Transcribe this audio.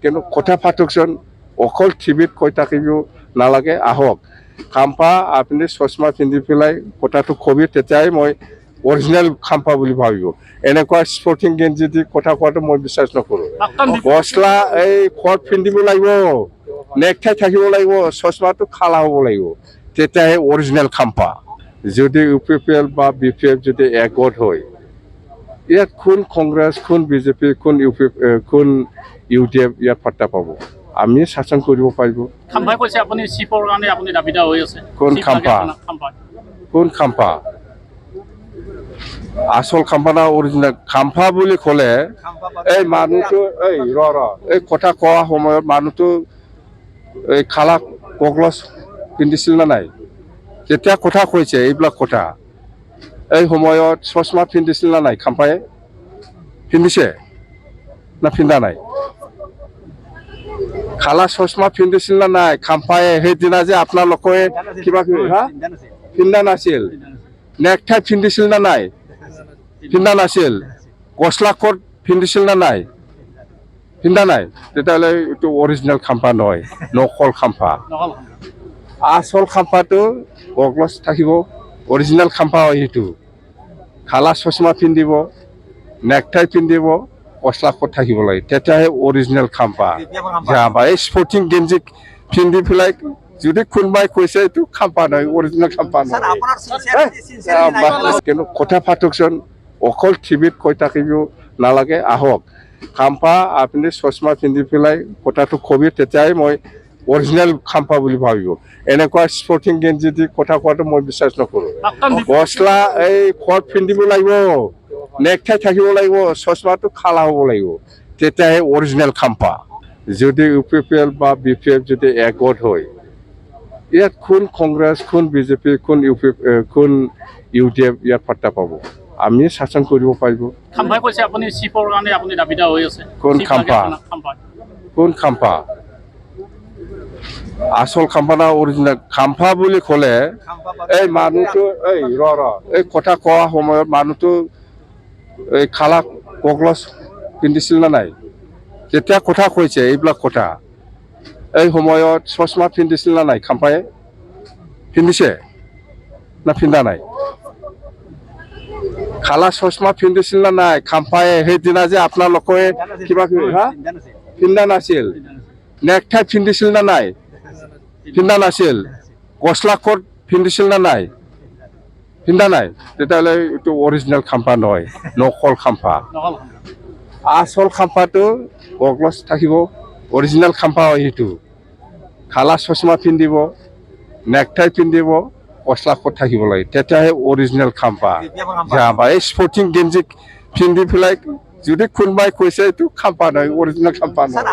কিন্তু কথা পাতকচোন অকল টিভিত কৈ থাকিব নালাগে আহক খাম্পা আপুনি চশমা পিন্ধি পেলাই কথাটো কবি তেতিয়াই মই অৰিজিনেল খাম্পা বুলি ভাবিব এনেকুৱা স্পৰ্টিং গেঞ্জি দি কথা কোৱাটো মই বিশ্বাস নকৰোঁ গছলা এই কট পিন্ধিব লাগিব নেকটাই থাকিব লাগিব চশমাটো খালা হ'ব লাগিব তেতিয়াহে অৰিজিনেল খাম্পা যদি UPPL বা BPF যদি একগোট হয় ইয়াত কোন কংগ্ৰেছ কোন বিজেপি কোন কোন UDF ইয়াত পাত্তা পাব আমি শাসন কৰিব পাৰিব খাম্পাই কৈছে আপুনি চিপৰ কাৰণে আপুনি দাবিদা হৈ আছে কোন খাম্পা আসল খাম্পা না অৰিজিনেল খাম্পা বুলি ক'লে এই মানুহটো এই কথা কোৱা সময়ত মানুহটো এই খালা কগলছ পিন্ধিছিল না নাই যেতিয়া কথা কৈছে এইবিলাক কথা এই সময়ত চশমা পিন্ধিছিল না নাই খাম্পায়ে পিন্ধিছে না পিন্ধা নাই খালা চশমা পিন্ধিছিল না নাই খাম্পায়ে সেইদিনা যে আপোনালোকে কিবা পিন্ধা নাছিল নেকটাই পিন্ধিছিল না নাই পিন্ধা নাছিল গছলা কোট পিন্ধিছিল না নাই পিন্ধা নাই তেতিয়াহ'লে এইটো অৰিজিনেল খাম্পা নহয় নকল খাম্পা আসল খাম্পাটো গগলছ থাকিব অৰিজিনেল খাম্পা হয় সেইটো খালা চশমা পিন্ধিব নেকটাই পিন্ধিব গছলা কোট থাকিব লাগে তেতিয়াহে অৰিজিনেল খাম্পা বা এই স্পৰ্টিং গেঞ্জি পিন্ধি পেলাই যদি কোনোবাই কৈছে এইটো খাম্পা নহয় অৰিজিনেল খাম্পা নহয় কিন্তু কথা পাতকচোন অকল টিভিত কৈ থাকিব নালাগে আহক খাম্পা আপুনি চশমা পিন্ধি পেলাই কথাটো কবি তেতিয়াই মই অৰিজিনেল খাম্পা বুলি ভাবিব এনেকুৱা স্পৰ্টিং গেঞ্জি দি কথা কোৱাটো মই বিশ্বাস নকৰোঁ গছলা এই কট পিন্ধিব লাগিব নেকটাই থাকিব লাগিব চশমাটো খালা হ'ব লাগিব তেতিয়াহে অৰিজিনেল খাম্পা যদি UPPL বা BPF যদি একগোট হয় ইয়াত কোন কংগ্ৰেছ কোন বিজেপি কোন UDF ইয়াত পাত্তা পাব আমি শাসন কৰিব পাৰিব খাম্পাই কৈছে আপুনি চিপৰ কাৰণে আপুনি দাবিদা হৈ আছে কোন খাম্পা আসল খাম্পা না অৰিজিনেল খাম্পা বুলি ক'লে এই মানুহটো এই কথা কোৱা সময়ত মানুহটো এই খালা কগলছ পিন্ধিছিল না নাই যেতিয়া কথা কৈছে এইবিলাক কথা এই সময়ত চশমা পিন্ধিছিল না নাই খাম্পায়ে পিন্ধিছে না পিন্ধা নাই খালা চশমা পিন্ধিছিল না নাই খাম্পায়ে সেইদিনা যে আপোনালোকে কিবা পিন্ধা নাছিল নেকটাই পিন্ধিছিল না নাই পিন্ধা নাছিল গছলা কোট পিন্ধিছিল না নাই পিন্ধা নাই তেতিয়াহ'লে এইটো অৰিজিনেল খাম্পা নহয় নকল খাম্পা আসল খাম্পাটো গগলছ থাকিব অৰিজিনেল খাম্পা হয় সেইটো খালা চশমা পিন্ধিব নেকটাই পিন্ধিব গছলা কোট থাকিব লাগে তেতিয়াহে অৰিজিনেল খাম্পা বা এই স্পৰ্টিং গেঞ্জি পিন্ধি পেলাই যদি কোনোবাই কৈছে এইটো খাম্পা নহয় অৰিজিনেল খাম্পা নহয়